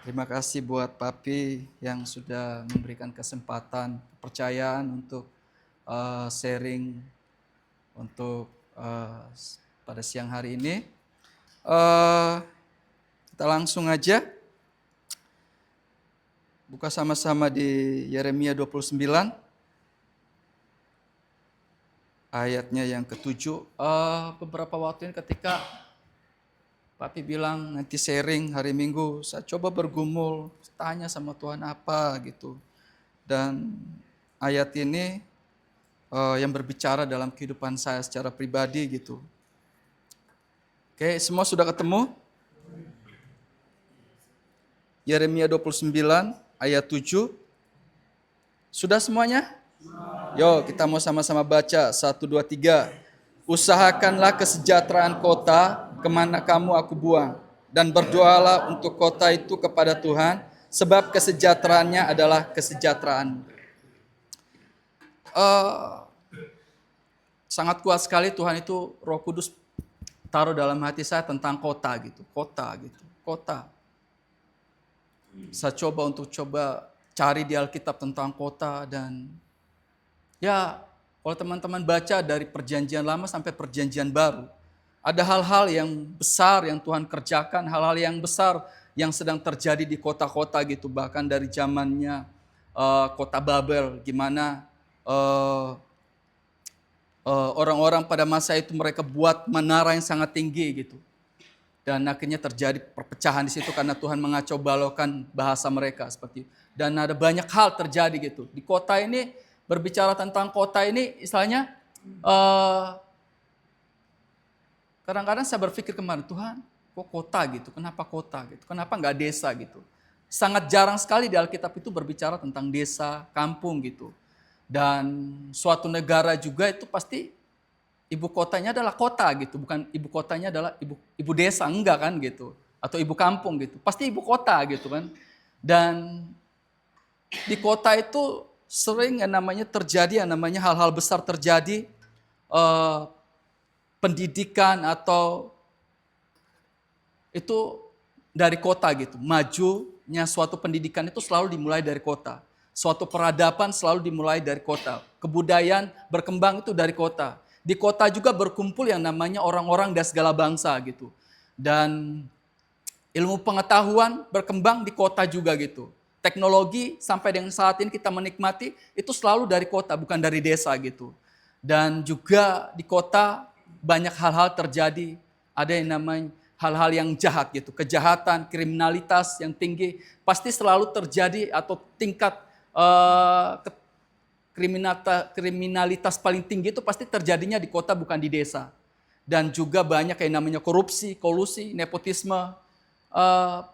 Terima kasih buat Papi yang sudah memberikan kesempatan, kepercayaan untuk sharing untuk pada siang hari ini. Kita langsung aja buka sama-sama di Yeremia 29 ayatnya yang ke-7. Beberapa waktu ini ketika Papi bilang nanti sharing hari Minggu, saya coba bergumul, tanya sama Tuhan apa gitu. Dan ayat ini yang berbicara dalam kehidupan saya secara pribadi gitu. Oke, semua sudah ketemu? Yeremia 29 ayat 7. Sudah semuanya? Yo, kita mau sama-sama baca. 1, 2, 3. Usahakanlah kesejahteraan kota kemana kamu aku buang. Dan berdoalah untuk kota itu kepada Tuhan, sebab kesejahteraannya adalah kesejahteraan. Sangat kuat sekali Tuhan itu, Roh Kudus taruh dalam hati saya tentang kota gitu. Kota. Saya coba cari di Alkitab tentang kota, dan ya kalau teman-teman baca dari perjanjian lama sampai perjanjian baru, ada hal-hal yang besar yang Tuhan kerjakan, hal-hal yang besar yang sedang terjadi di kota-kota gitu. Bahkan dari zamannya kota Babel, gimana orang-orang pada masa itu mereka buat menara yang sangat tinggi gitu. Dan akhirnya terjadi perpecahan di situ karena Tuhan mengacau balaukan bahasa mereka seperti itu. Dan ada banyak hal terjadi gitu. Di kota ini, berbicara tentang kota ini, istilahnya kadang-kadang saya berpikir kemarin, Tuhan kok kota gitu, kenapa kota gitu, kenapa nggak desa gitu. Sangat jarang sekali di Alkitab itu berbicara tentang desa, kampung gitu. Dan suatu negara juga itu pasti ibu kotanya adalah kota gitu, bukan ibu kotanya adalah ibu desa, enggak kan gitu, atau ibu kampung gitu, pasti ibu kota gitu kan. Dan di kota itu sering yang namanya terjadi, yang namanya hal-hal besar terjadi, pendidikan atau itu dari kota gitu. Majunya suatu pendidikan itu selalu dimulai dari kota. Suatu peradaban selalu dimulai dari kota. Kebudayaan berkembang itu dari kota. Di kota juga berkumpul yang namanya orang-orang dari segala bangsa gitu. Dan ilmu pengetahuan berkembang di kota juga gitu. Teknologi sampai dengan saat ini kita menikmati itu selalu dari kota, bukan dari desa gitu. Dan juga di kota banyak hal-hal terjadi. Ada yang namanya hal-hal yang jahat gitu. Kejahatan, kriminalitas yang tinggi pasti selalu terjadi, atau tingkat kriminalitas paling tinggi itu pasti terjadinya di kota, bukan di desa. Dan juga banyak yang namanya korupsi, kolusi, nepotisme,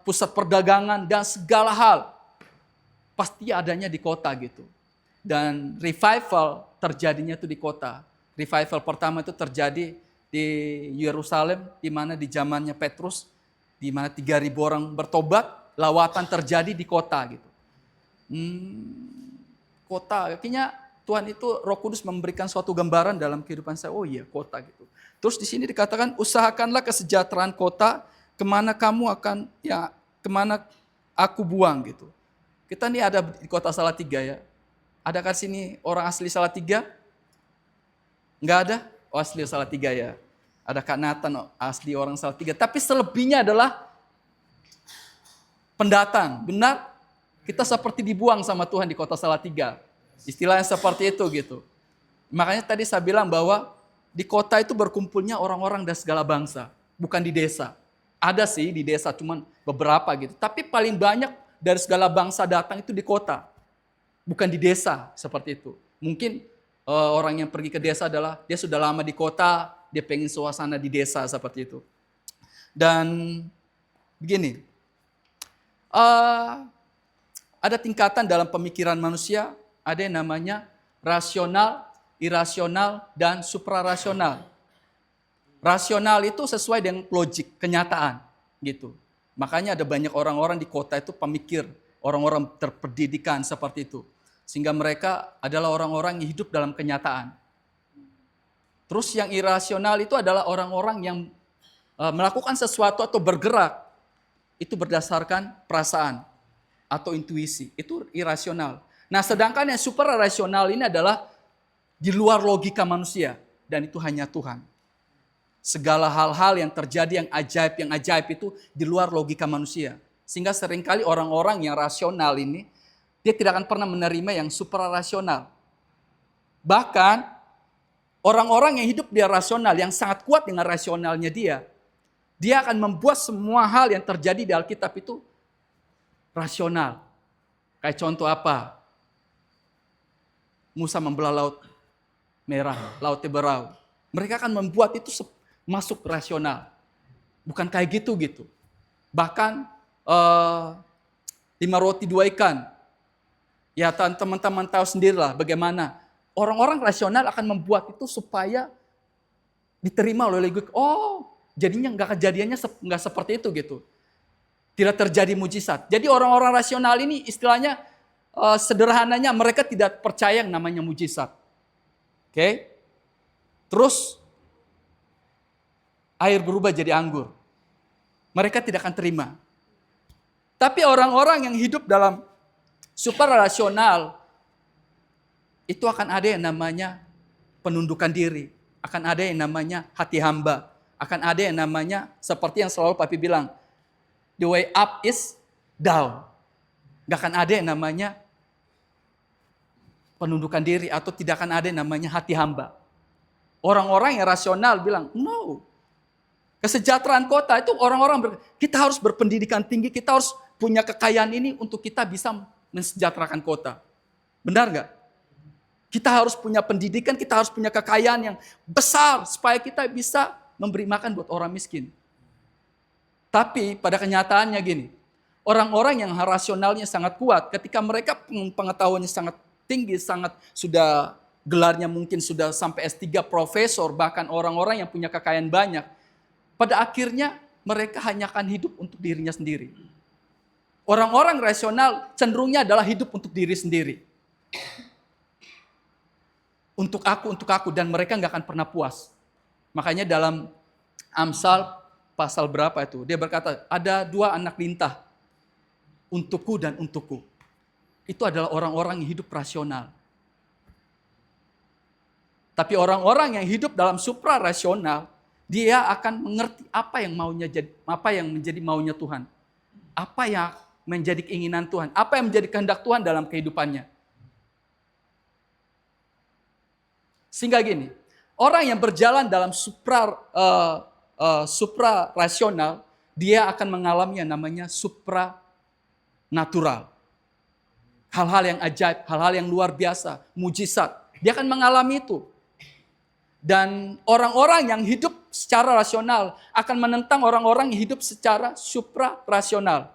pusat perdagangan, dan segala hal pasti adanya di kota gitu. Dan revival terjadinya itu di kota. Revival pertama itu terjadi di Yerusalem, di mana di zamannya Petrus, di mana 3.000 orang bertobat, lawatan terjadi di kota gitu. Kota, akhirnya Tuhan itu, Roh Kudus memberikan suatu gambaran dalam kehidupan saya. Oh iya, kota gitu. Terus di sini dikatakan, usahakanlah kesejahteraan kota, kemana kamu akan, ya kemana aku buang gitu. Kita nih ada di kota Salatiga ya. Adakah sini orang asli Salatiga? Enggak ada? Oh, asli Salatiga ya. Ada Kak Nathan asli orang Salatiga. Tapi selebihnya adalah pendatang. Benar? Kita seperti dibuang sama Tuhan di kota Salatiga. Istilahnya seperti itu gitu. Makanya tadi saya bilang bahwa di kota itu berkumpulnya orang-orang dari segala bangsa. Bukan di desa. Ada sih di desa, cuman beberapa gitu. Tapi paling banyak dari segala bangsa datang itu di kota. Bukan di desa seperti itu. Mungkin orang yang pergi ke desa adalah dia sudah lama di kota, dia pengen suasana di desa seperti itu. Dan begini, ada tingkatan dalam pemikiran manusia, ada yang namanya rasional, irasional, dan suprarasional. Rasional itu sesuai dengan logik, kenyataan gitu. Makanya ada banyak orang-orang di kota itu pemikir, orang-orang terpendidikan seperti itu. Sehingga mereka adalah orang-orang yang hidup dalam kenyataan. Terus yang irasional itu adalah orang-orang yang melakukan sesuatu atau bergerak itu berdasarkan perasaan atau intuisi. Itu irasional. Nah, sedangkan yang super rasional ini adalah di luar logika manusia. Dan itu hanya Tuhan. Segala hal-hal yang terjadi yang ajaib itu di luar logika manusia. Sehingga seringkali orang-orang yang rasional ini, dia tidak akan pernah menerima yang super rasional. Bahkan orang-orang yang hidup dia rasional, yang sangat kuat dengan rasionalnya dia akan membuat semua hal yang terjadi di Alkitab itu rasional. Kayak contoh apa? Musa membelah laut merah, laut berau. Mereka akan membuat itu masuk rasional. Bukan kayak gitu. Bahkan 5 roti 2 ikan. Ya teman-teman tahu sendirilah bagaimana orang-orang rasional akan membuat itu supaya diterima oleh gue. Oh, jadinya kejadiannya nggak seperti itu gitu. Tidak terjadi mujizat. Jadi orang-orang rasional ini istilahnya sederhananya mereka tidak percaya yang namanya mujizat. Oke? Terus air berubah jadi anggur. Mereka tidak akan terima. Tapi orang-orang yang hidup dalam super rasional itu akan ada yang namanya penundukan diri, akan ada yang namanya hati hamba, akan ada yang namanya seperti yang selalu Papi bilang, the way up is down. Gak akan ada yang namanya penundukan diri atau tidak akan ada yang namanya hati hamba. Orang-orang yang rasional bilang, no. Kesejahteraan kota itu orang-orang kita harus berpendidikan tinggi, kita harus punya kekayaan ini untuk kita bisa mensejahterakan kota. Benar nggak? Kita harus punya pendidikan, kita harus punya kekayaan yang besar supaya kita bisa memberi makan buat orang miskin. Tapi pada kenyataannya gini, orang-orang yang rasionalnya sangat kuat, ketika mereka pengetahuannya sangat tinggi, sangat sudah gelarnya mungkin sudah sampai S3 profesor, bahkan orang-orang yang punya kekayaan banyak, pada akhirnya mereka hanya akan hidup untuk dirinya sendiri. Orang-orang rasional cenderungnya adalah hidup untuk diri sendiri. Untuk aku, dan mereka nggak akan pernah puas. Makanya dalam Amsal pasal berapa itu, dia berkata, ada 2 anak lintah, untukku dan untukku. Itu adalah orang-orang yang hidup rasional. Tapi orang-orang yang hidup dalam supra rasional, dia akan mengerti apa yang menjadi maunya Tuhan. Apa yang menjadi keinginan Tuhan, apa yang menjadi kehendak Tuhan dalam kehidupannya. Sehingga gini, orang yang berjalan dalam supra rasional, dia akan mengalami yang namanya supra natural. Hal-hal yang ajaib, hal-hal yang luar biasa, mujizat. Dia akan mengalami itu. Dan orang-orang yang hidup secara rasional akan menentang orang-orang yang hidup secara supra rasional.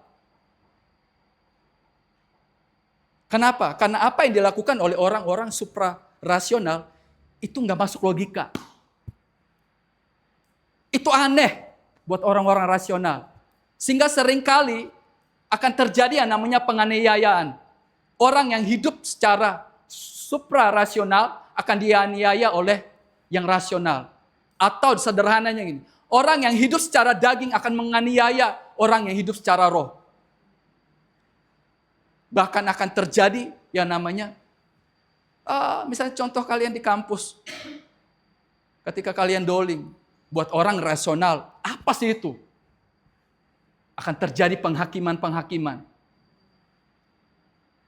Kenapa? Karena apa yang dilakukan oleh orang-orang supra rasional itu nggak masuk logika. Itu aneh buat orang-orang rasional. Sehingga seringkali akan terjadi yang namanya penganiayaan. Orang yang hidup secara supra rasional akan dianiaya oleh yang rasional. Atau sederhananya gini, orang yang hidup secara daging akan menganiaya orang yang hidup secara roh. Bahkan akan terjadi yang namanya, misalnya contoh kalian di kampus, ketika kalian doling, buat orang rasional, apa sih itu? Akan terjadi penghakiman-penghakiman.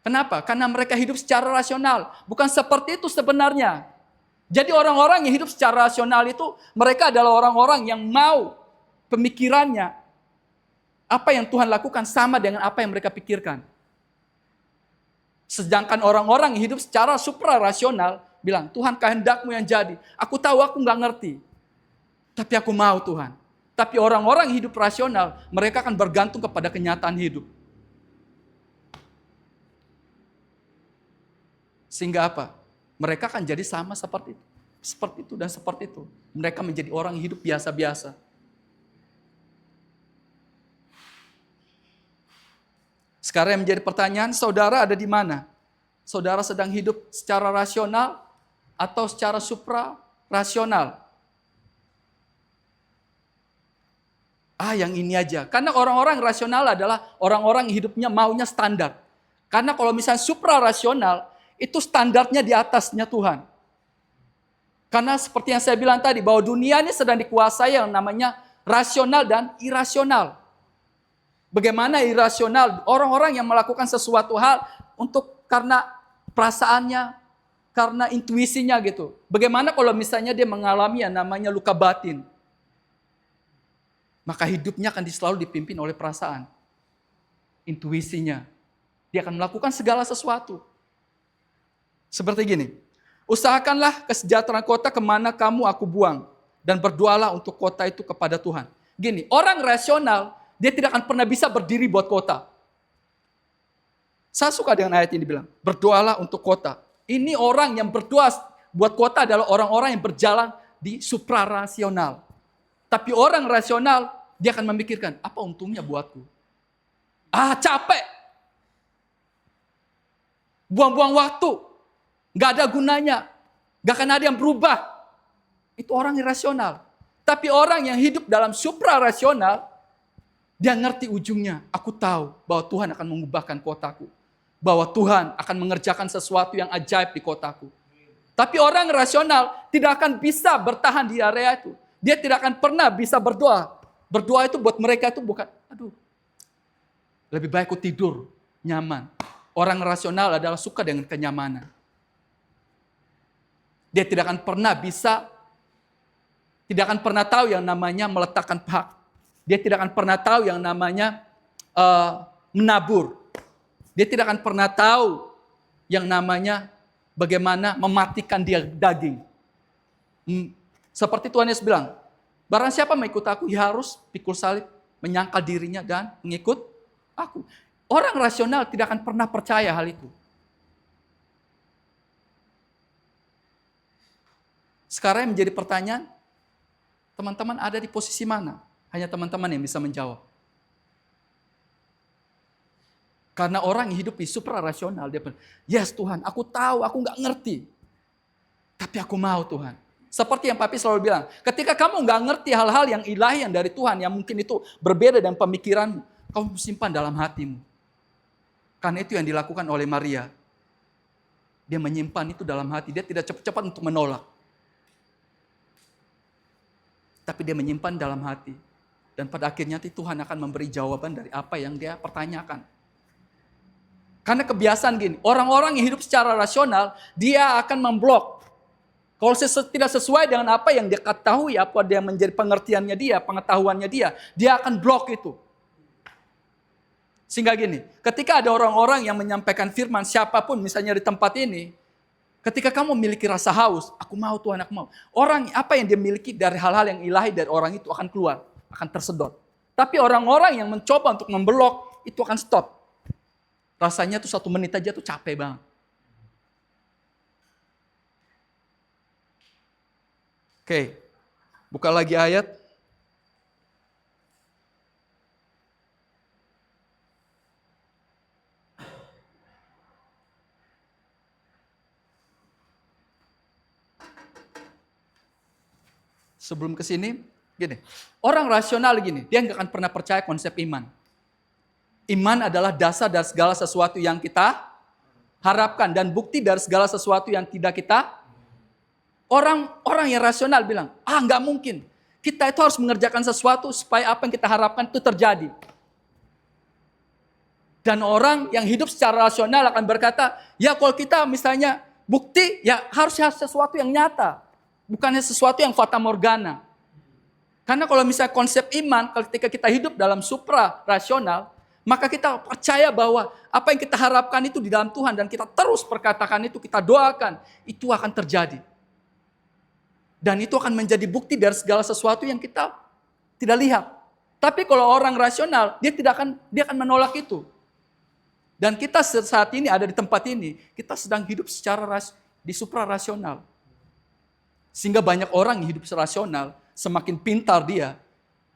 Kenapa? Karena mereka hidup secara rasional. Bukan seperti itu sebenarnya. Jadi orang-orang yang hidup secara rasional itu, mereka adalah orang-orang yang mau pemikirannya, apa yang Tuhan lakukan sama dengan apa yang mereka pikirkan. Sedangkan orang-orang yang hidup secara supra rasional, bilang, Tuhan kehendakmu yang jadi. Aku tahu aku nggak ngerti, tapi aku mau Tuhan. Tapi orang-orang yang hidup rasional, mereka akan bergantung kepada kenyataan hidup. Sehingga apa? Mereka akan jadi sama seperti itu. Seperti itu dan seperti itu. Mereka menjadi orang yang hidup biasa-biasa. Sekarang yang menjadi pertanyaan, saudara ada di mana? Saudara sedang hidup secara rasional atau secara supra rasional? Yang ini aja. Karena orang-orang rasional adalah orang-orang hidupnya maunya standar. Karena kalau misalnya supra-rasional, itu standarnya di atasnya Tuhan. Karena seperti yang saya bilang tadi, bahwa dunia ini sedang dikuasai yang namanya rasional dan irasional. Bagaimana irasional? Orang-orang yang melakukan sesuatu hal karena perasaannya, karena intuisinya gitu. Bagaimana kalau misalnya dia mengalami yang namanya luka batin? Maka hidupnya akan selalu dipimpin oleh perasaan. Intuisinya. Dia akan melakukan segala sesuatu. Seperti gini. Usahakanlah kesejahteraan kota kemana kamu aku buang. Dan berdoalah untuk kota itu kepada Tuhan. Gini, orang rasional, dia tidak akan pernah bisa berdiri buat kota. Saya suka dengan ayat ini bilang, berdoalah untuk kota. Ini orang yang berdoa buat kota adalah orang-orang yang berjalan di suprarasional. Tapi orang rasional, dia akan memikirkan, apa untungnya buatku? Capek. Buang-buang waktu. Gak ada gunanya. Gak akan ada yang berubah. Itu orang irasional. Tapi orang yang hidup dalam suprarasional, dia ngerti ujungnya. Aku tahu bahwa Tuhan akan mengubahkan kotaku. Bahwa Tuhan akan mengerjakan sesuatu yang ajaib di kotaku. Tapi orang rasional tidak akan bisa bertahan di area itu. Dia tidak akan pernah bisa berdoa. Berdoa itu buat mereka itu bukan, lebih baik aku tidur, nyaman. Orang rasional adalah suka dengan kenyamanan. Dia tidak akan pernah tahu yang namanya meletakkan hak. Dia tidak akan pernah tahu yang namanya menabur. Dia tidak akan pernah tahu yang namanya bagaimana mematikan dia daging. Seperti Tuhan Yesus bilang, barang siapa mengikut aku, ya harus pikul salib, menyangkal dirinya dan mengikut aku. Orang rasional tidak akan pernah percaya hal itu. Sekarang yang menjadi pertanyaan, teman-teman ada di posisi mana? Hanya teman-teman yang bisa menjawab. Karena orang yang hidup di suprarasional, dia bilang, yes Tuhan, aku tahu, aku nggak ngerti. Tapi aku mau Tuhan. Seperti yang Papi selalu bilang, ketika kamu nggak ngerti hal-hal yang ilahi yang dari Tuhan, yang mungkin itu berbeda dengan pemikiranmu, kamu simpan dalam hatimu. Karena itu yang dilakukan oleh Maria. Dia menyimpan itu dalam hati, dia tidak cepat-cepat untuk menolak. Tapi dia menyimpan dalam hati. Dan pada akhirnya Tuhan akan memberi jawaban dari apa yang dia pertanyakan. Karena kebiasaan gini, orang-orang yang hidup secara rasional, dia akan memblok. Kalau tidak sesuai dengan apa yang dia ketahui, apa dia menjadi pengertiannya dia, pengetahuannya dia akan blok itu. Sehingga gini, ketika ada orang-orang yang menyampaikan firman, siapapun misalnya di tempat ini, ketika kamu memiliki rasa haus, aku mau Tuhan, aku mau. Orang apa yang dia miliki dari hal-hal yang ilahi dari orang itu akan keluar, akan tersedot. Tapi orang-orang yang mencoba untuk memblok, itu akan stop. Rasanya tuh 1 menit aja tuh capek banget. Oke, buka lagi ayat. Sebelum ke sini, gini. Orang rasional gini, dia nggak akan pernah percaya konsep iman. Iman adalah dasar dari segala sesuatu yang kita harapkan dan bukti dari segala sesuatu yang tidak kita. Orang yang rasional bilang, nggak mungkin. Kita itu harus mengerjakan sesuatu supaya apa yang kita harapkan itu terjadi. Dan orang yang hidup secara rasional akan berkata, ya kalau kita misalnya bukti, ya harus sesuatu yang nyata. Bukannya sesuatu yang fata morgana. Karena kalau misalnya konsep iman, ketika kita hidup dalam supra-rasional, maka kita percaya bahwa apa yang kita harapkan itu di dalam Tuhan dan kita terus perkatakan itu, kita doakan, itu akan terjadi. Dan itu akan menjadi bukti dari segala sesuatu yang kita tidak lihat. Tapi kalau orang rasional, dia akan menolak itu. Dan kita saat ini ada di tempat ini, kita sedang hidup secara di supra-rasional. Sehingga banyak orang yang hidup rasional, semakin pintar dia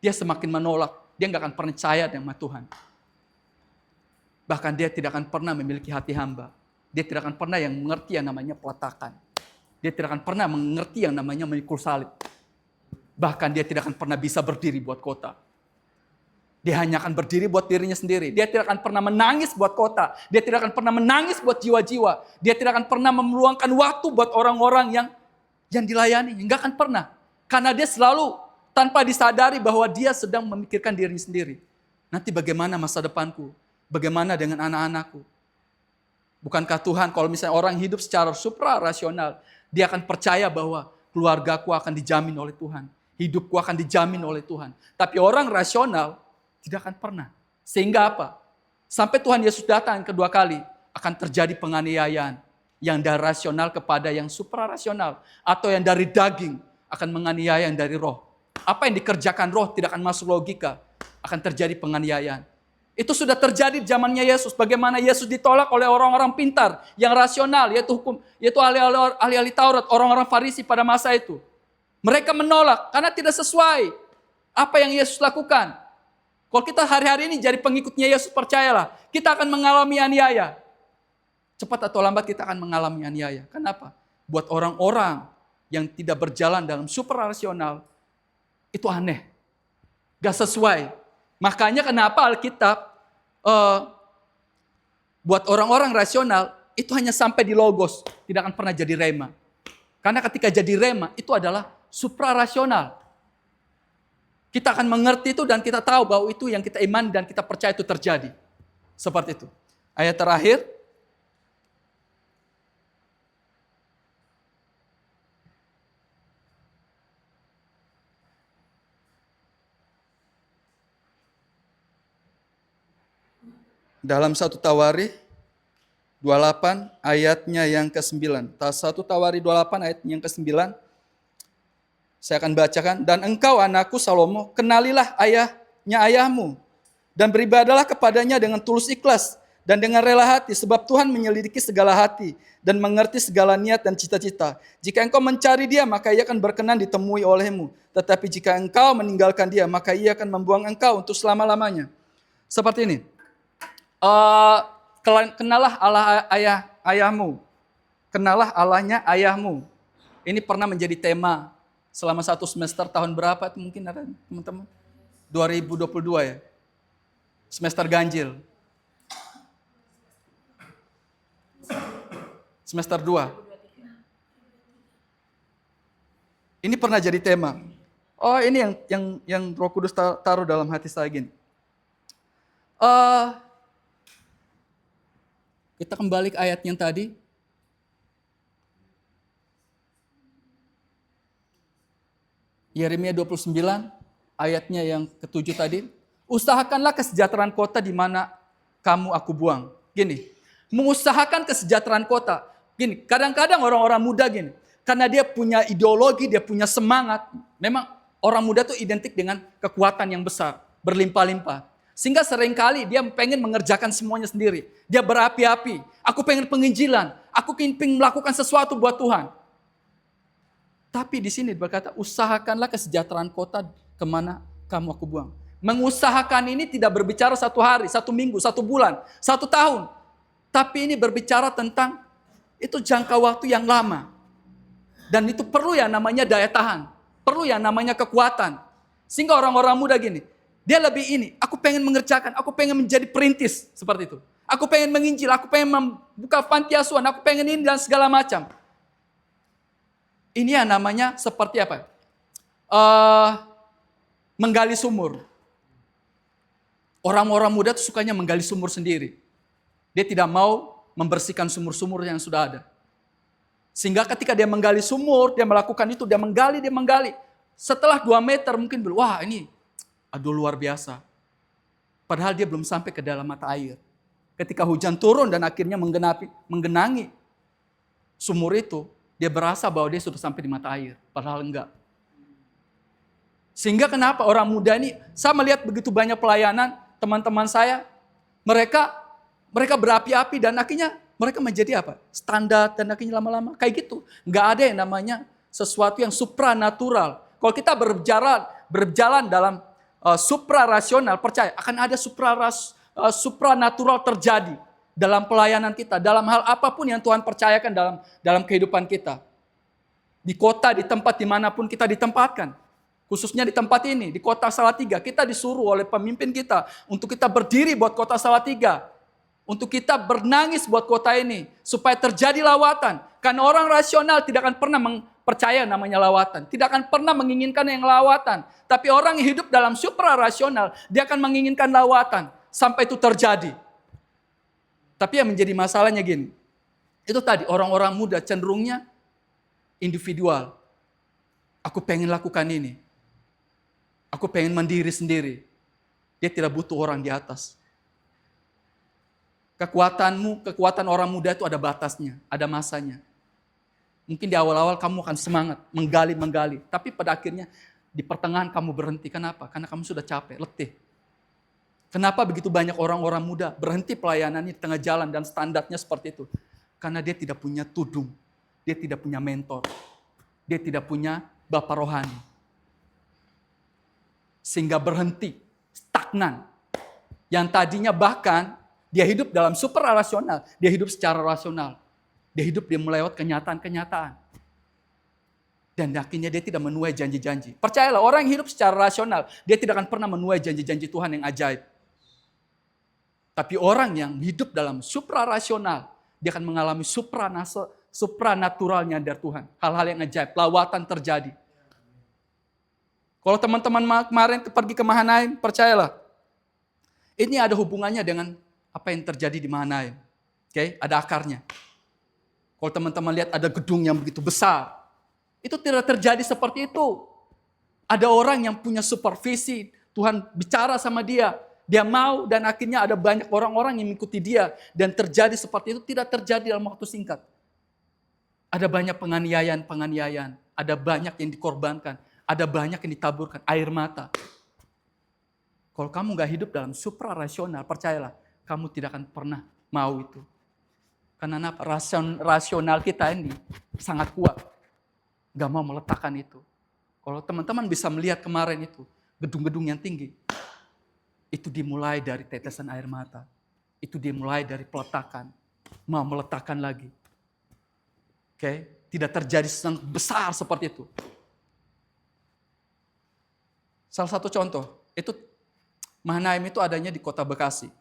semakin menolak. Dia nggak akan percaya dengan Tuhan. Bahkan dia tidak akan pernah memiliki hati hamba. Dia tidak akan pernah yang mengerti yang namanya peletakan. Dia tidak akan pernah mengerti yang namanya memikul salib. Bahkan dia tidak akan pernah bisa berdiri buat kota. Dia hanya akan berdiri buat dirinya sendiri. Dia tidak akan pernah menangis buat kota. Dia tidak akan pernah menangis buat jiwa-jiwa. Dia tidak akan pernah meluangkan waktu buat orang-orang yang dilayani. Enggak akan pernah. Karena dia selalu tanpa disadari bahwa dia sedang memikirkan dirinya sendiri. Nanti bagaimana masa depanku? Bagaimana dengan anak-anakku? Bukankah Tuhan kalau misalnya orang hidup secara supra-rasional, dia akan percaya bahwa keluargaku akan dijamin oleh Tuhan. Hidupku akan dijamin oleh Tuhan. Tapi orang rasional tidak akan pernah. Sehingga apa? Sampai Tuhan Yesus datang kedua kali, akan terjadi penganiayaan. Yang dari rasional kepada yang suprarasional. Atau yang dari daging akan menganiaya yang dari roh. Apa yang dikerjakan roh tidak akan masuk logika. Akan terjadi penganiayaan. Itu sudah terjadi di zamannya Yesus. Bagaimana Yesus ditolak oleh orang-orang pintar. Yang rasional, yaitu ahli-ahli Taurat. Orang-orang Farisi pada masa itu. Mereka menolak karena tidak sesuai apa yang Yesus lakukan. Kalau kita hari-hari ini jadi pengikutnya Yesus, percayalah, kita akan mengalami aniaya. Cepat atau lambat kita akan mengalami aniaya. Kenapa? Buat orang-orang yang tidak berjalan dalam suprarasional, itu aneh. Gak sesuai. Makanya kenapa Alkitab, buat orang-orang rasional, itu hanya sampai di logos. Tidak akan pernah jadi rema. Karena ketika jadi rema, itu adalah suprarasional. Kita akan mengerti itu dan kita tahu bahwa itu yang kita imani dan kita percaya itu terjadi. Seperti itu. Ayat terakhir. Dalam 1 Tawarikh 28 ayatnya yang ke-9. 1 Tawarikh 28 ayat yang ke-9. Saya akan bacakan. Dan engkau anakku Salomo, kenalilah ayahnya ayahmu. Dan beribadalah kepadanya dengan tulus ikhlas. Dan dengan rela hati. Sebab Tuhan menyelidiki segala hati. Dan mengerti segala niat dan cita-cita. Jika engkau mencari dia, maka ia akan berkenan ditemui olehmu. Tetapi jika engkau meninggalkan dia, maka ia akan membuang engkau untuk selama-lamanya. Seperti ini. Kenalah Allah ayahmu. Kenalah Allahnya ayahmu. Ini pernah menjadi tema selama 1 semester tahun berapa itu mungkin ada teman-teman? 2022 ya. Semester ganjil. Semester 2. Ini pernah jadi tema. Oh, ini yang Roh Kudus taruh dalam hati saya gini. Kita kembali ke ayat yang tadi. Yeremia 29, ayatnya yang ke-7 tadi. Usahakanlah kesejahteraan kota di mana kamu aku buang. Gini, mengusahakan kesejahteraan kota. Gini, kadang-kadang orang-orang muda gini. Karena dia punya ideologi, dia punya semangat. Memang orang muda itu identik dengan kekuatan yang besar. Berlimpah-limpah. Sehingga seringkali dia pengen mengerjakan semuanya sendiri. Dia berapi-api. Aku pengen penginjilan. Aku pengen melakukan sesuatu buat Tuhan. Tapi di sini berkata, usahakanlah kesejahteraan kota kemana kamu aku buang. Mengusahakan ini tidak berbicara 1 hari, 1 minggu, 1 bulan, 1 tahun. Tapi ini berbicara tentang itu jangka waktu yang lama. Dan itu perlu yang namanya daya tahan. Perlu yang namanya kekuatan. Sehingga orang-orang muda gini, dia lebih ini, aku pengen mengerjakan, aku pengen menjadi perintis. Seperti itu. Aku pengen menginjil, aku pengen membuka panti asuhan, aku pengen ini dan segala macam. Ini yang namanya seperti apa? Menggali sumur. Orang-orang muda itu sukanya menggali sumur sendiri. Dia tidak mau membersihkan sumur-sumur yang sudah ada. Sehingga ketika dia menggali sumur, dia melakukan itu, dia menggali. Setelah 2 meter mungkin bilang, wah ini aduh luar biasa. Padahal dia belum sampai ke dalam mata air. Ketika hujan turun dan akhirnya menggenangi sumur itu, dia berasa bahwa dia sudah sampai di mata air. Padahal enggak. Sehingga kenapa orang muda ini, saya melihat begitu banyak pelayanan, teman-teman saya, mereka berapi-api dan akhirnya mereka menjadi apa? Standar dan akhirnya lama-lama kayak gitu. Enggak ada yang namanya sesuatu yang supranatural. Kalau kita berjalan dalam suprarasional, percaya akan ada supranatural terjadi dalam pelayanan kita, dalam hal apapun yang Tuhan percayakan dalam kehidupan kita. Di kota, di tempat dimanapun kita ditempatkan. Khususnya di tempat ini, di kota Salatiga. Kita disuruh oleh pemimpin kita untuk kita berdiri buat kota Salatiga. Untuk kita bernangis buat kota ini. Supaya terjadi lawatan. Karena orang rasional tidak akan pernah percaya namanya lawatan. Tidak akan pernah menginginkan yang lawatan. Tapi orang yang hidup dalam supra-rasional, dia akan menginginkan lawatan. Sampai itu terjadi. Tapi yang menjadi masalahnya gini. Itu tadi, orang-orang muda cenderungnya individual. Aku pengen lakukan ini. Aku pengen mandiri sendiri. Dia tidak butuh orang di atas. Kekuatan orang muda itu ada batasnya, ada masanya. Mungkin di awal-awal kamu akan semangat, menggali. Tapi pada akhirnya di pertengahan kamu berhenti. Kenapa? Karena kamu sudah capek, letih. Kenapa begitu banyak orang-orang muda berhenti pelayanannya di tengah jalan dan standarnya seperti itu? Karena dia tidak punya tudung, dia tidak punya mentor, dia tidak punya bapak rohani. Sehingga berhenti, stagnan. Yang tadinya bahkan dia hidup dalam super rasional, dia hidup secara rasional. Dia hidup dia melewat kenyataan-kenyataan. Dan akhirnya dia tidak menuai janji-janji. Percayalah, orang yang hidup secara rasional, dia tidak akan pernah menuai janji-janji Tuhan yang ajaib. Tapi orang yang hidup dalam supra-rasional, dia akan mengalami supranaturalnya dari Tuhan. Hal-hal yang ajaib, lawatan terjadi. Kalau teman-teman kemarin pergi ke Mahanaim, percayalah. Ini ada hubungannya dengan apa yang terjadi di Mahanaim. Oke, ada akarnya. Kalau teman-teman lihat ada gedung yang begitu besar, itu tidak terjadi seperti itu. Ada orang yang punya supervisi, Tuhan bicara sama dia, dia mau dan akhirnya ada banyak orang-orang yang mengikuti dia. Dan terjadi seperti itu tidak terjadi dalam waktu singkat. Ada banyak penganiayaan, ada banyak yang dikorbankan, ada banyak yang ditaburkan, air mata. Kalau kamu gak hidup dalam supra-rasional, percayalah, kamu tidak akan pernah mau itu. Karena rasional kita ini sangat kuat. Gak mau meletakkan itu. Kalau teman-teman bisa melihat kemarin itu, gedung-gedung yang tinggi, itu dimulai dari tetesan air mata. Itu dimulai dari peletakan. Mau meletakkan lagi. Oke, tidak terjadi yang besar seperti itu. Salah satu contoh, itu Mahanaim itu adanya di kota Bekasi.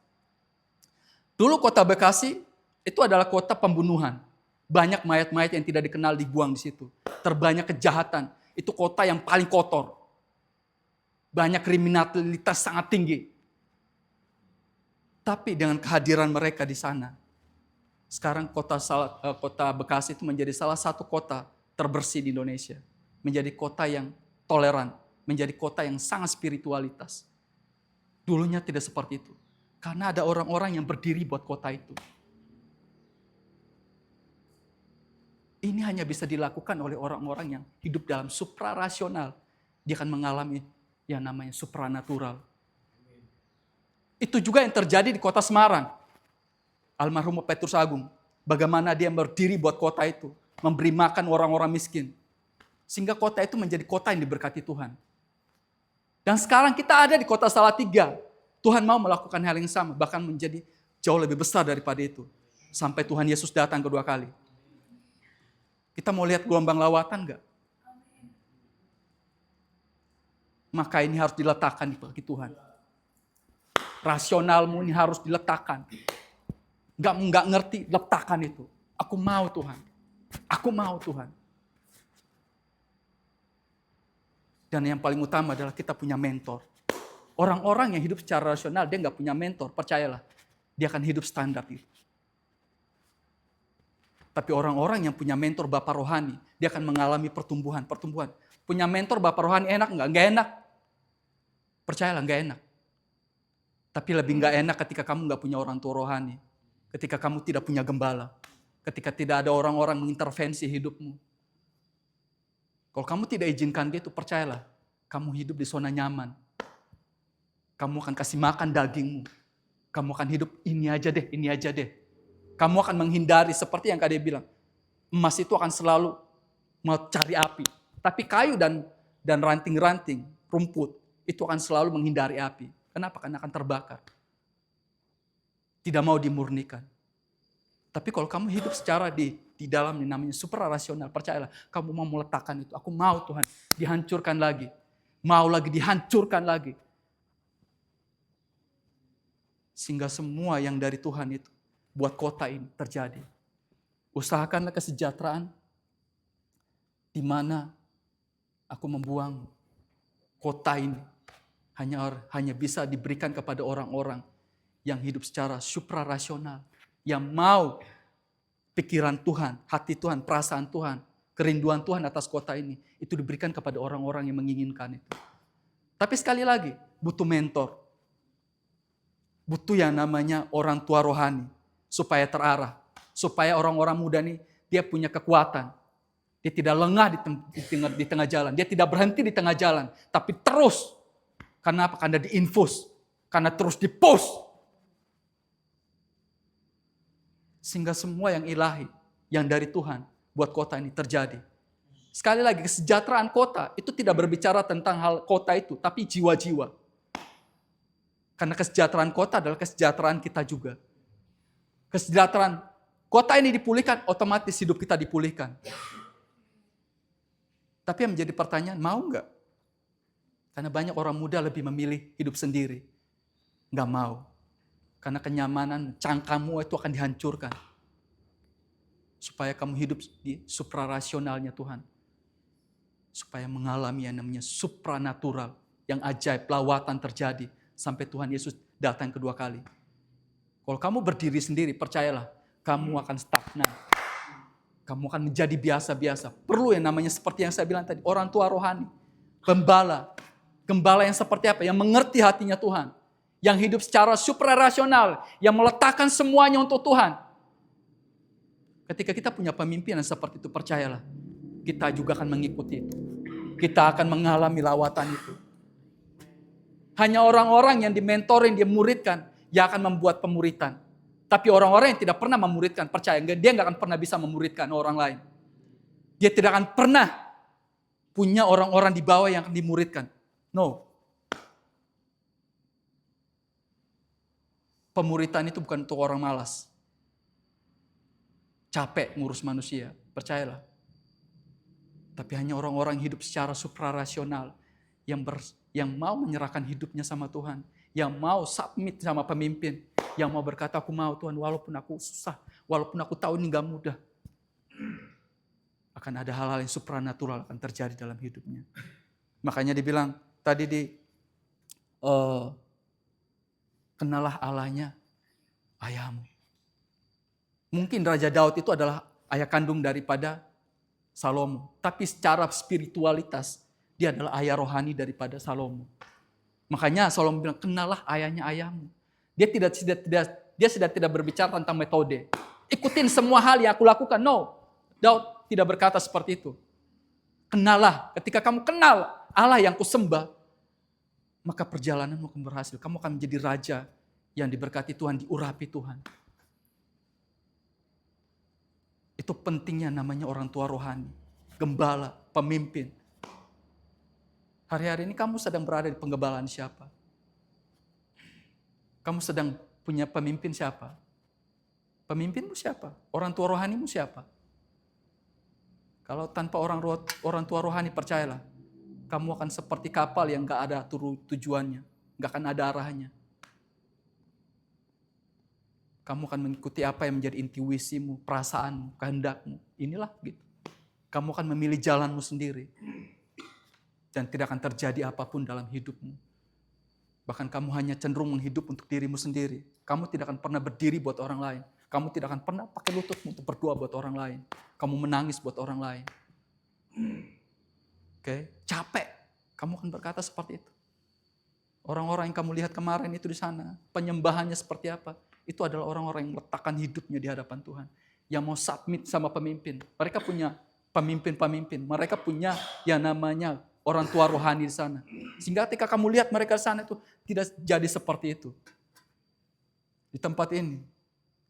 Dulu kota Bekasi itu adalah kota pembunuhan. Banyak mayat-mayat yang tidak dikenal dibuang di situ. Terbanyak kejahatan. Itu kota yang paling kotor. Banyak kriminalitas sangat tinggi. Tapi dengan kehadiran mereka di sana, sekarang kota Bekasi itu menjadi salah satu kota terbersih di Indonesia. Menjadi kota yang toleran. Menjadi kota yang sangat spiritualitas. Dulunya tidak seperti itu. Karena ada orang-orang yang berdiri buat kota itu. Ini hanya bisa dilakukan oleh orang-orang yang hidup dalam supra-rasional. Dia akan mengalami yang namanya supranatural. Itu juga yang terjadi di kota Semarang. Almarhum Petrus Agung. Bagaimana dia berdiri buat kota itu. Memberi makan orang-orang miskin. Sehingga kota itu menjadi kota yang diberkati Tuhan. Dan sekarang kita ada di kota Salatiga. Tuhan mau melakukan hal yang sama. Bahkan menjadi jauh lebih besar daripada itu. Sampai Tuhan Yesus datang kedua kali. Kita mau lihat gelombang lawatan enggak? Maka ini harus diletakkan di kaki Tuhan. Rasionalmu ini harus diletakkan. Enggak ngerti, letakkan itu. Aku mau Tuhan. Aku mau Tuhan. Dan yang paling utama adalah kita punya mentor. Orang-orang yang hidup secara rasional, dia enggak punya mentor, percayalah. Dia akan hidup standar itu. Tapi orang-orang yang punya mentor Bapak Rohani, dia akan mengalami pertumbuhan. Punya mentor Bapak Rohani enak enggak? Enggak enak. Percayalah, enggak enak. Tapi lebih enggak enak ketika kamu enggak punya orang tua rohani. Ketika kamu tidak punya gembala. Ketika tidak ada orang-orang mengintervensi hidupmu. Kalau kamu tidak izinkan dia itu, percayalah, kamu hidup di zona nyaman. Kamu akan kasih makan dagingmu. Kamu akan hidup ini aja deh. Kamu akan menghindari seperti yang Kak bilang. Emas itu akan selalu mau cari api. Tapi kayu dan ranting-ranting, rumput, itu akan selalu menghindari api. Kenapa? Karena akan terbakar. Tidak mau dimurnikan. Tapi kalau kamu hidup secara di dalam yang namanya supra-rasional, percayalah, kamu mau meletakkan itu. Aku mau Tuhan, dihancurkan lagi. mau lagi dihancurkan lagi. Sehingga semua yang dari Tuhan itu buat kota ini terjadi. Usahakanlah kesejahteraan di mana aku membuang kota ini hanya bisa diberikan kepada orang-orang yang hidup secara suprarasional, yang mau pikiran Tuhan, hati Tuhan, perasaan Tuhan, kerinduan Tuhan atas kota ini, itu diberikan kepada orang-orang yang menginginkan itu. Tapi sekali lagi, butuh mentor. Butuh yang namanya orang tua rohani, supaya terarah. Supaya orang-orang muda ini, dia punya kekuatan. Dia tidak lengah di tengah jalan. Dia tidak berhenti di tengah jalan. Tapi terus. Karena apa? Karena diinfus. Karena terus dipush. Sehingga semua yang ilahi, yang dari Tuhan, buat kota ini terjadi. Sekali lagi, kesejahteraan kota itu tidak berbicara tentang hal kota itu, tapi jiwa-jiwa. Karena kesejahteraan kota adalah kesejahteraan kita juga. Kesejahteraan kota ini dipulihkan, otomatis hidup kita dipulihkan. Tapi yang menjadi pertanyaan, mau nggak? Karena banyak orang muda lebih memilih hidup sendiri. Nggak mau. Karena kenyamanan cangkamu itu akan dihancurkan. Supaya kamu hidup di suprarasionalnya Tuhan. Supaya mengalami yang namanya supranatural. Yang ajaib, lawatan terjadi. Sampai Tuhan Yesus datang kedua kali. Kalau kamu berdiri sendiri, percayalah. Kamu akan stagnan. Kamu akan menjadi biasa-biasa. Perlu yang namanya seperti yang saya bilang tadi. Orang tua rohani. Gembala. Gembala yang seperti apa? Yang mengerti hatinya Tuhan. Yang hidup secara suprarasional. Yang meletakkan semuanya untuk Tuhan. Ketika kita punya pemimpin yang seperti itu, percayalah. Kita juga akan mengikuti itu. Kita akan mengalami lawatan itu. Hanya orang-orang yang dimentorin, dia muridkan, yang akan membuat pemuritan. Tapi orang-orang yang tidak pernah memuridkan, percaya, dia nggak akan pernah bisa memuridkan orang lain. Dia tidak akan pernah punya orang-orang di bawah yang akan dimuridkan. No. Pemuritan itu bukan untuk orang malas. Capek ngurus manusia, percayalah. Tapi hanya orang-orang hidup secara suprarasional yang mau menyerahkan hidupnya sama Tuhan, yang mau submit sama pemimpin, yang mau berkata, aku mau Tuhan, walaupun aku susah, walaupun aku tahu ini gak mudah. Akan ada hal-hal yang supranatural akan terjadi dalam hidupnya. Makanya dibilang tadi kenalah Allahnya ayahmu. Mungkin Raja Daud itu adalah ayah kandung daripada Salomo. Tapi secara spiritualitas, dia adalah ayah rohani daripada Salomo. Makanya Salomo bilang, kenalah ayahnya ayahmu. Dia sudah tidak berbicara tentang metode. Ikutin semua hal yang aku lakukan. No, Daud tidak berkata seperti itu. Kenalah, ketika kamu kenal Allah yang kusembah, maka perjalananmu akan berhasil. Kamu akan menjadi raja yang diberkati Tuhan, diurapi Tuhan. Itu pentingnya namanya orang tua rohani, gembala, pemimpin. Hari-hari ini kamu sedang berada di penggembalaan siapa? Kamu sedang punya pemimpin siapa? Pemimpinmu siapa? Orang tua rohanimu siapa? Kalau tanpa orang tua rohani, percayalah, kamu akan seperti kapal yang gak ada tujuannya, gak akan ada arahnya. Kamu akan mengikuti apa yang menjadi intuisimu, perasaanmu, kehendakmu. Inilah gitu. Kamu akan memilih jalanmu sendiri. Dan tidak akan terjadi apapun dalam hidupmu. Bahkan kamu hanya cenderung menghidup untuk dirimu sendiri. Kamu tidak akan pernah berdiri buat orang lain. Kamu tidak akan pernah pakai lututmu untuk berdoa buat orang lain. Kamu menangis buat orang lain. Oke, capek. Kamu akan berkata seperti itu. Orang-orang yang kamu lihat kemarin itu di sana, penyembahannya seperti apa? Itu adalah orang-orang yang meletakkan hidupnya di hadapan Tuhan. Yang mau submit sama pemimpin. Mereka punya pemimpin-pemimpin. Mereka punya yang namanya orang tua rohani di sana. Sehingga ketika kamu lihat mereka di sana itu tidak jadi seperti itu. Di tempat ini,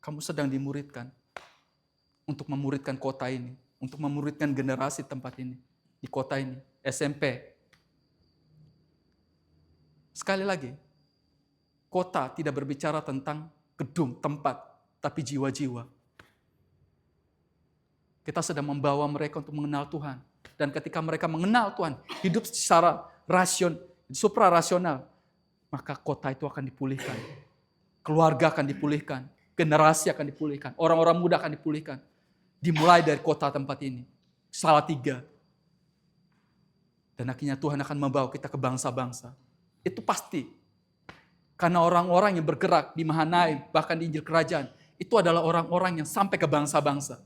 kamu sedang dimuridkan. Untuk memuridkan kota ini. Untuk memuridkan generasi tempat ini. Di kota ini. SMP. Sekali lagi. Kota tidak berbicara tentang gedung, tempat. Tapi jiwa-jiwa. Kita sedang membawa mereka untuk mengenal Tuhan. Dan ketika mereka mengenal Tuhan, hidup secara suprarasional, maka kota itu akan dipulihkan. Keluarga akan dipulihkan, generasi akan dipulihkan, orang-orang muda akan dipulihkan. Dimulai dari kota tempat ini. Salatiga. Dan akhirnya Tuhan akan membawa kita ke bangsa-bangsa. Itu pasti. Karena orang-orang yang bergerak di Mahanaim, bahkan di Injil Kerajaan, itu adalah orang-orang yang sampai ke bangsa-bangsa.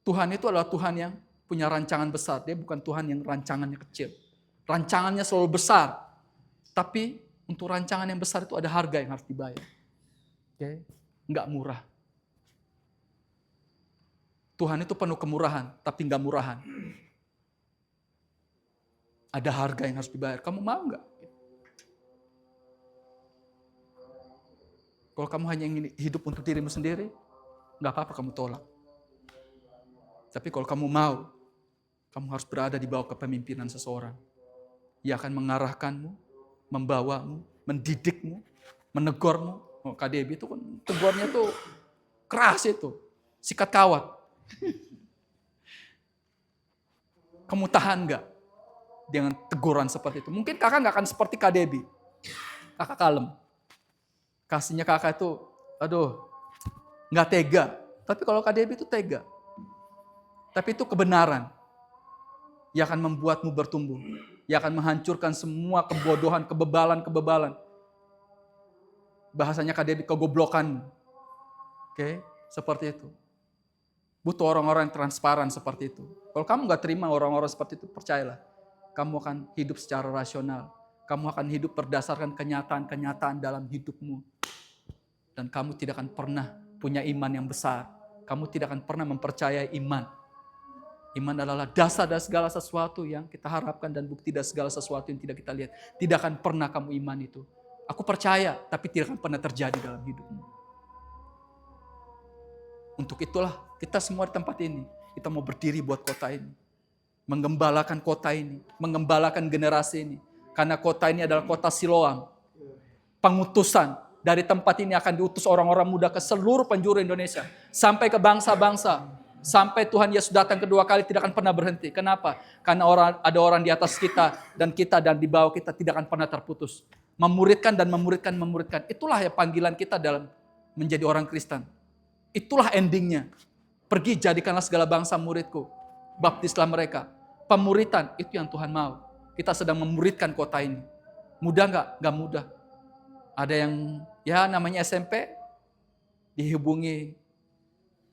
Tuhan itu adalah Tuhan yang punya rancangan besar. Dia bukan Tuhan yang rancangannya kecil. Rancangannya selalu besar. Tapi untuk rancangan yang besar itu ada harga yang harus dibayar. Okay? Nggak murah. Tuhan itu penuh kemurahan, tapi nggak murahan. Ada harga yang harus dibayar. Kamu mau nggak? Kalau kamu hanya ingin hidup untuk dirimu sendiri, nggak apa-apa kamu tolak. Tapi kalau kamu mau, kamu harus berada di bawah kepemimpinan seseorang. Ia akan mengarahkanmu, membawamu, mendidikmu, menegurmu. Oh, KDB itu kan tegurnya tuh keras itu, sikat kawat. Kamu tahan nggak dengan teguran seperti itu? Mungkin kakak nggak akan seperti KDB. Kakak kalem. Kasihnya kakak itu, nggak tega. Tapi kalau KDB itu tega. Tapi itu kebenaran. Ia akan membuatmu bertumbuh. Ia akan menghancurkan semua kebodohan, kebebalan. Bahasanya KDB, kegoblokanmu. Oke, seperti itu. Butuh orang-orang yang transparan seperti itu. Kalau kamu nggak terima orang-orang seperti itu, percayalah. Kamu akan hidup secara rasional. Kamu akan hidup berdasarkan kenyataan-kenyataan dalam hidupmu. Dan kamu tidak akan pernah punya iman yang besar. Kamu tidak akan pernah mempercayai iman. Iman adalah dasar dari segala sesuatu yang kita harapkan dan bukti dari segala sesuatu yang tidak kita lihat. Tidak akan pernah kamu iman itu. Aku percaya, tapi tidak akan pernah terjadi dalam hidupmu. Untuk itulah kita semua di tempat ini, kita mau berdiri buat kota ini. Menggembalakan kota ini, menggembalakan generasi ini. Karena kota ini adalah kota Siloam. Pengutusan dari tempat ini akan diutus orang-orang muda ke seluruh penjuru Indonesia. Sampai ke bangsa-bangsa. Sampai Tuhan Yesus datang kedua kali tidak akan pernah berhenti. Kenapa? Karena ada orang di atas kita dan di bawah kita tidak akan pernah terputus. Memuridkan dan memuridkan. Itulah ya panggilan kita dalam menjadi orang Kristen. Itulah endingnya. Pergi jadikanlah segala bangsa muridku. Baptislah mereka. Pemuritan itu yang Tuhan mau. Kita sedang memuridkan kota ini. Mudah nggak? Nggak mudah. Ada yang namanya SMP. Dihubungi.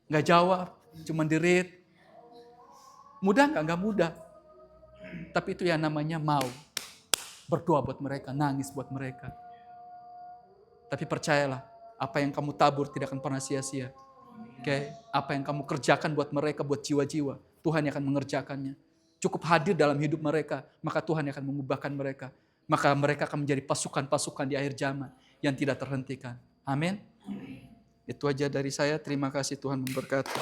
Nggak jawab. Cuma di-read. Mudah nggak? Nggak mudah. Tapi itu yang namanya mau. Berdoa buat mereka. Nangis buat mereka. Tapi percayalah. Apa yang kamu tabur tidak akan pernah sia-sia. Okay? Apa yang kamu kerjakan buat mereka, buat jiwa-jiwa, Tuhan yang akan mengerjakannya. Cukup hadir dalam hidup mereka, maka Tuhan yang akan mengubahkan mereka. Maka mereka akan menjadi pasukan-pasukan di akhir zaman yang tidak terhentikan. Amin. Itu aja dari saya. Terima kasih, Tuhan memberkati.